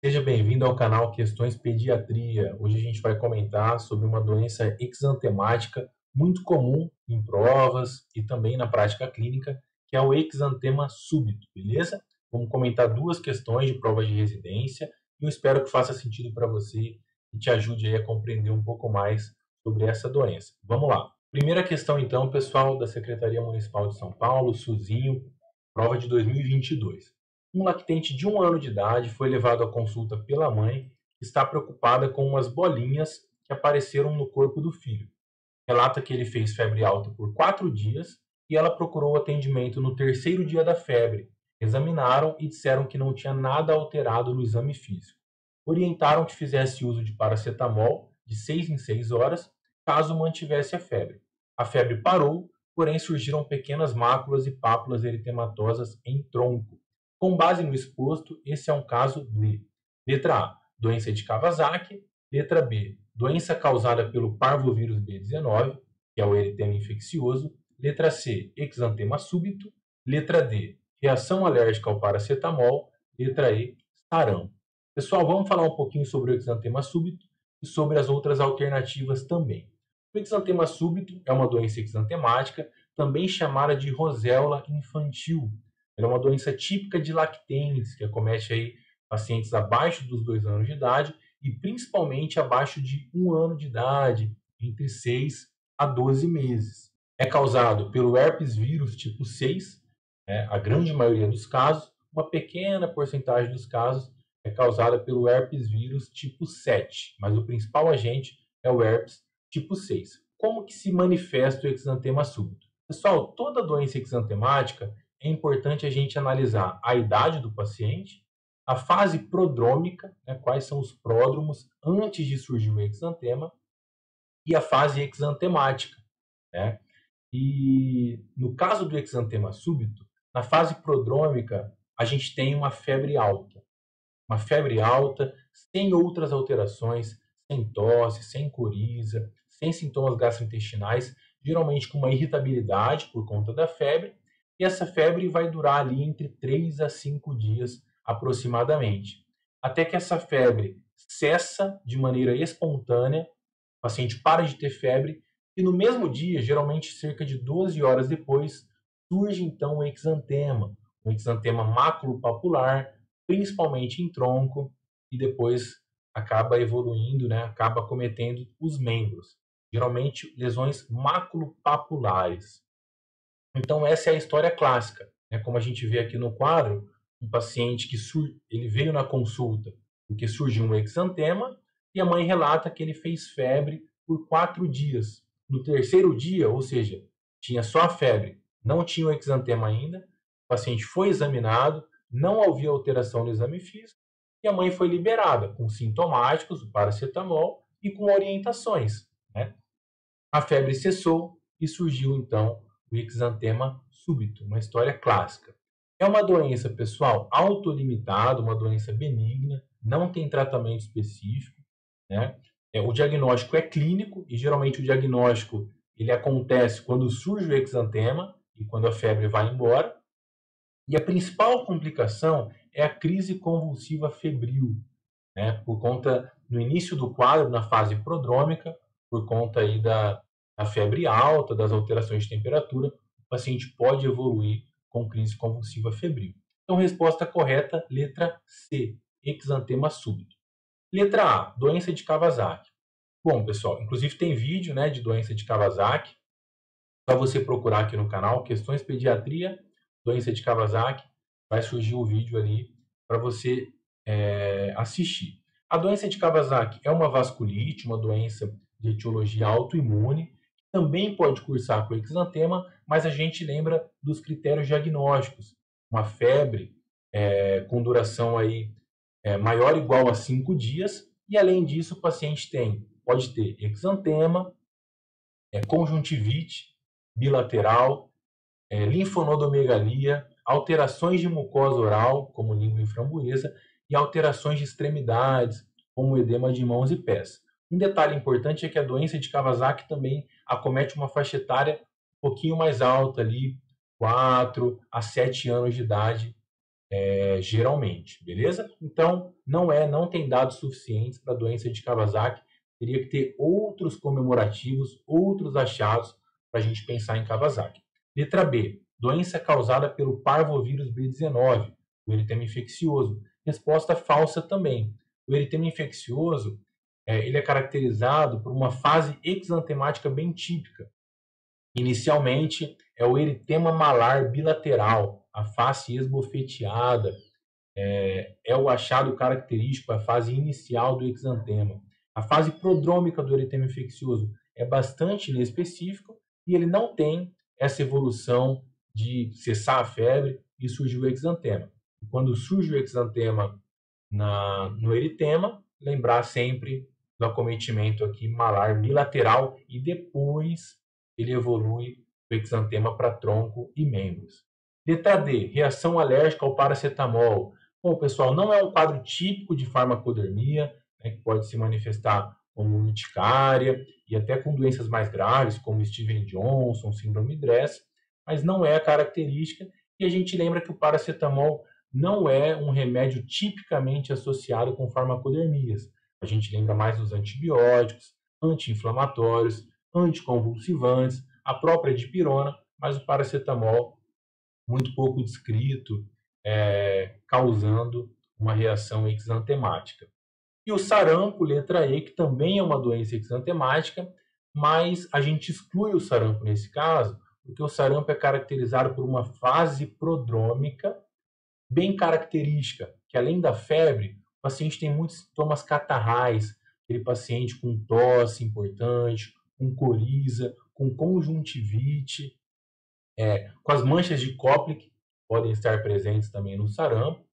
Seja bem-vindo ao canal Questões Pediatria. Hoje a gente vai comentar sobre uma doença exantemática muito comum em provas e também na prática clínica, que é o exantema súbito, beleza? Vamos comentar duas questões de prova de residência e eu espero que faça sentido para você e te ajude aí a compreender um pouco mais sobre essa doença. Vamos lá. Primeira questão então, pessoal, da Secretaria Municipal de São Paulo, SUSinho, prova de 2022. Um lactente de 1 ano de idade foi levado à consulta pela mãe, que está preocupada com umas bolinhas que apareceram no corpo do filho. Relata que ele fez febre alta por 4 dias e ela procurou atendimento no terceiro dia da febre. Examinaram e disseram que não tinha nada alterado no exame físico. Orientaram que fizesse uso de paracetamol de 6 em 6 horas, caso mantivesse a febre. A febre parou, porém surgiram pequenas máculas e pápulas eritematosas em tronco. Com base no exposto, esse é um caso de letra A, doença de Kawasaki, letra B, doença causada pelo parvovírus B19, que é o eritema infeccioso, letra C, exantema súbito, letra D, reação alérgica ao paracetamol, letra E, sarampo. Pessoal, vamos falar um pouquinho sobre o exantema súbito e sobre as outras alternativas também. O exantema súbito é uma doença exantemática, também chamada de roséola infantil. Ela é uma doença típica de lactentes, que acomete aí pacientes abaixo dos 2 anos de idade e principalmente abaixo de 1 ano de idade, entre 6 a 12 meses. É causado pelo herpes vírus tipo 6, a grande maioria dos casos, uma pequena porcentagem dos casos é causada pelo herpes vírus tipo 7, mas o principal agente é o herpes tipo 6. Como que se manifesta o exantema súbito? Pessoal, toda doença exantemática é importante a gente analisar a idade do paciente, a fase prodrômica, quais são os pródromos antes de surgir o exantema, e a fase exantemática. Né? E no caso do exantema súbito, na fase prodrômica, a gente tem uma febre alta. Uma febre alta, sem outras alterações, sem tosse, sem coriza, sem sintomas gastrointestinais, geralmente com uma irritabilidade por conta da febre, e essa febre vai durar ali entre 3 a 5 dias aproximadamente. Até que essa febre cessa de maneira espontânea, o paciente para de ter febre, e no mesmo dia, geralmente cerca de 12 horas depois, surge então o exantema maculopapular, principalmente em tronco, e depois acaba evoluindo, acaba acometendo os membros, geralmente lesões maculopapulares. Então essa é a história clássica, como a gente vê aqui no quadro, um paciente que ele veio na consulta porque surgiu um exantema e a mãe relata que ele fez febre por 4 dias. No terceiro dia, ou seja, tinha só a febre, não tinha o exantema ainda, o paciente foi examinado, não havia alteração no exame físico e a mãe foi liberada com sintomáticos, o paracetamol e com orientações. A febre cessou e surgiu então o exantema súbito, uma história clássica. É uma doença, pessoal, autolimitada, uma doença benigna, não tem tratamento específico. O diagnóstico é clínico e geralmente o diagnóstico ele acontece quando surge o exantema e quando a febre vai embora. E a principal complicação é a crise convulsiva febril, por conta, no início do quadro, na fase prodrômica, por conta aí da febre alta, das alterações de temperatura, o paciente pode evoluir com crise convulsiva febril. Então, resposta correta, letra C, exantema súbito. Letra A, doença de Kawasaki. Bom, pessoal, inclusive tem vídeo de doença de Kawasaki. Só você procurar aqui no canal, Questões Pediatria, doença de Kawasaki, vai surgir o vídeo ali para você assistir. A doença de Kawasaki é uma vasculite, uma doença de etiologia autoimune, que também pode cursar com exantema, mas a gente lembra dos critérios diagnósticos. Uma febre com duração aí, maior ou igual a 5 dias, e além disso o paciente pode ter exantema, conjuntivite bilateral, linfonodomegalia, alterações de mucosa oral, como língua e framboesa, e alterações de extremidades, como edema de mãos e pés. Um detalhe importante é que a doença de Kawasaki também acomete uma faixa etária um pouquinho mais alta, ali, 4 a 7 anos de idade, geralmente, beleza? Então, não tem dados suficientes para a doença de Kawasaki, teria que ter outros comemorativos, outros achados para a gente pensar em Kawasaki. Letra B, doença causada pelo parvovírus B19, o eritema infeccioso. Resposta falsa também. O eritema infeccioso ele é caracterizado por uma fase exantemática bem típica. Inicialmente, é o eritema malar bilateral, a face esbofeteada, é o achado característico, a fase inicial do exantema. A fase prodrômica do eritema infeccioso é bastante inespecífico e ele não tem essa evolução de cessar a febre e surgir o exantema. E quando surge o exantema no eritema, lembrar sempre do acometimento aqui malar bilateral e depois ele evolui o exantema para tronco e membros. Letra D, reação alérgica ao paracetamol. Bom, pessoal, não é um quadro típico de farmacodermia, né, que pode se manifestar como urticária e até com doenças mais graves, como Steven Johnson, síndrome DRESS, mas não é a característica. E a gente lembra que o paracetamol não é um remédio tipicamente associado com farmacodermias. A gente lembra mais dos antibióticos, anti-inflamatórios, anticonvulsivantes, a própria dipirona, mas o paracetamol muito pouco descrito, causando uma reação exantemática. E o sarampo, letra E, que também é uma doença exantemática, mas a gente exclui o sarampo nesse caso, porque o sarampo é caracterizado por uma fase prodrômica bem característica, que além da febre, o paciente tem muitos sintomas catarrais, aquele paciente com tosse importante, com coriza, com conjuntivite, com as manchas de Koplik, podem estar presentes também no sarampo.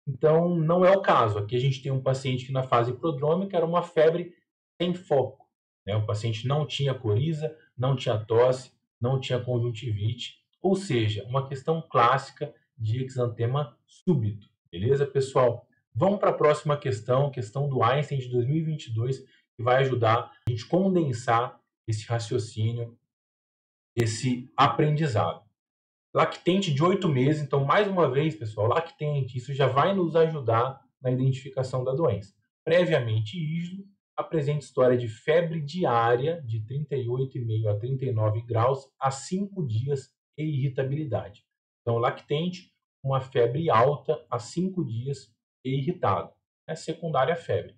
Então, não é o caso. Aqui a gente tem um paciente que na fase prodrômica era uma febre sem foco. Né? O paciente não tinha coriza, não tinha tosse, não tinha conjuntivite, ou seja, uma questão clássica de exantema súbito. Beleza, pessoal? Vamos para a próxima questão, questão do Einstein de 2022, que vai ajudar a gente condensar esse raciocínio, esse aprendizado. Lactente de 8 meses, então, mais uma vez, pessoal, lactente, isso já vai nos ajudar na identificação da doença. Previamente rígido, apresenta história de febre diária de 38,5 a 39 graus a 5 dias e irritabilidade. Então, lactente, uma febre alta a 5 dias e irritado. É secundária à febre.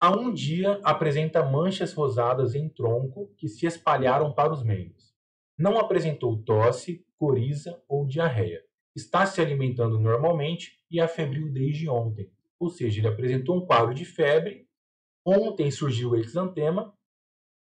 A 1 dia, apresenta manchas rosadas em tronco que se espalharam para os membros. Não apresentou tosse, coriza ou diarreia. Está se alimentando normalmente e é febril desde ontem. Ou seja, ele apresentou um quadro de febre, ontem surgiu o exantema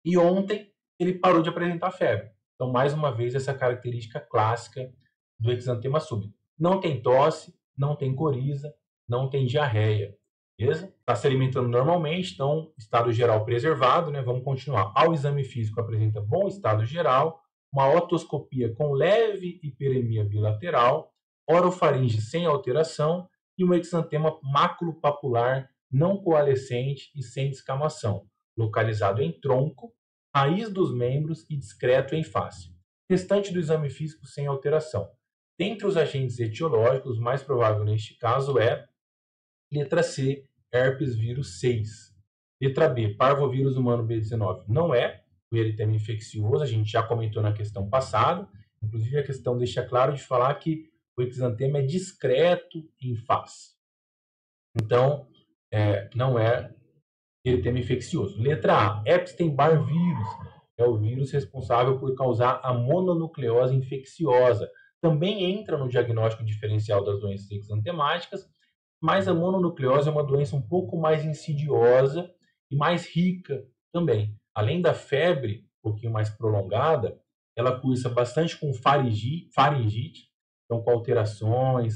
e ontem ele parou de apresentar febre. Então, mais uma vez, essa característica clássica do exantema súbito. Não tem tosse, não tem coriza, não tem diarreia. Beleza? Está se alimentando normalmente, então estado geral preservado, né? Vamos continuar. Ao exame físico apresenta bom estado geral, uma otoscopia com leve hiperemia bilateral, orofaringe sem alteração e um exantema maculopapular não coalescente e sem descamação, localizado em tronco, raiz dos membros e discreto em face. Restante do exame físico sem alteração. Dentre os agentes etiológicos, o mais provável neste caso é letra C, herpes vírus 6. Letra B, parvovírus humano B19. Não é o eritema infeccioso, a gente já comentou na questão passada. Inclusive, a questão deixa claro de falar que o exantema é discreto em face. Então, não é eritema infeccioso. Letra A, Epstein-Barr vírus. É o vírus responsável por causar a mononucleose infecciosa. Também entra no diagnóstico diferencial das doenças exantemáticas, mas a mononucleose é uma doença um pouco mais insidiosa e mais rica também. Além da febre, um pouquinho mais prolongada, ela cursa bastante com faringite, então com alterações,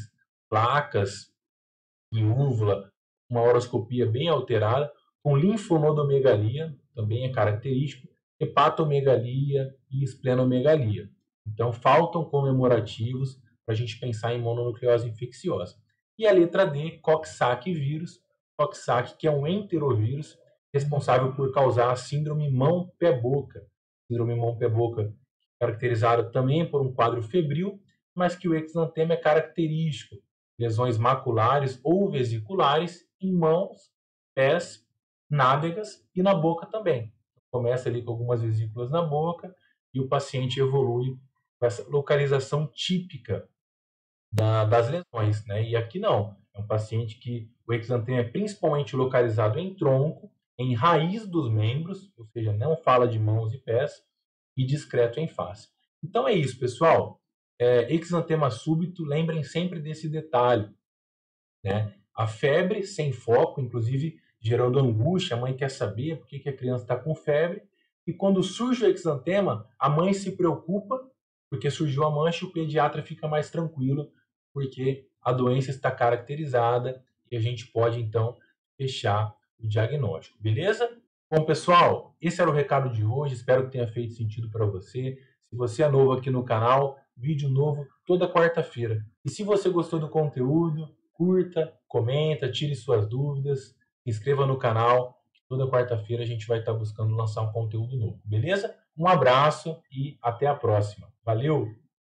placas em úvula, uma horoscopia bem alterada, com linfonodomegalia, também é característico, hepatomegalia e esplenomegalia. Então, faltam comemorativos para a gente pensar em mononucleose infecciosa. E a letra D, Coxsackie vírus, Coxsackie, que é um enterovírus responsável por causar a síndrome mão-pé-boca. Síndrome mão-pé-boca, caracterizada também por um quadro febril, mas que o exantema é característico. lesões maculares ou vesiculares em mãos, pés, nádegas e na boca também. Começa ali com algumas vesículas na boca e o paciente evolui com essa localização típica das lesões, né? E aqui não, é um paciente que o exantema é principalmente localizado em tronco, em raiz dos membros, ou seja, não fala de mãos e pés, e discreto em face. Então é isso, pessoal. Exantema súbito, lembrem sempre desse detalhe, né? A febre sem foco, inclusive gerando angústia, a mãe quer saber por que a criança está com febre, e quando surge o exantema, a mãe se preocupa porque surgiu a mancha e o pediatra fica mais tranquilo porque a doença está caracterizada e a gente pode então fechar o diagnóstico, beleza? Bom, pessoal, esse era o recado de hoje, espero que tenha feito sentido para você. Se você é novo aqui no canal, vídeo novo toda quarta-feira. E se você gostou do conteúdo, curta, comenta, tire suas dúvidas, se inscreva no canal. Toda quarta-feira a gente vai estar buscando lançar um conteúdo novo, beleza? Um abraço e até a próxima. Valeu!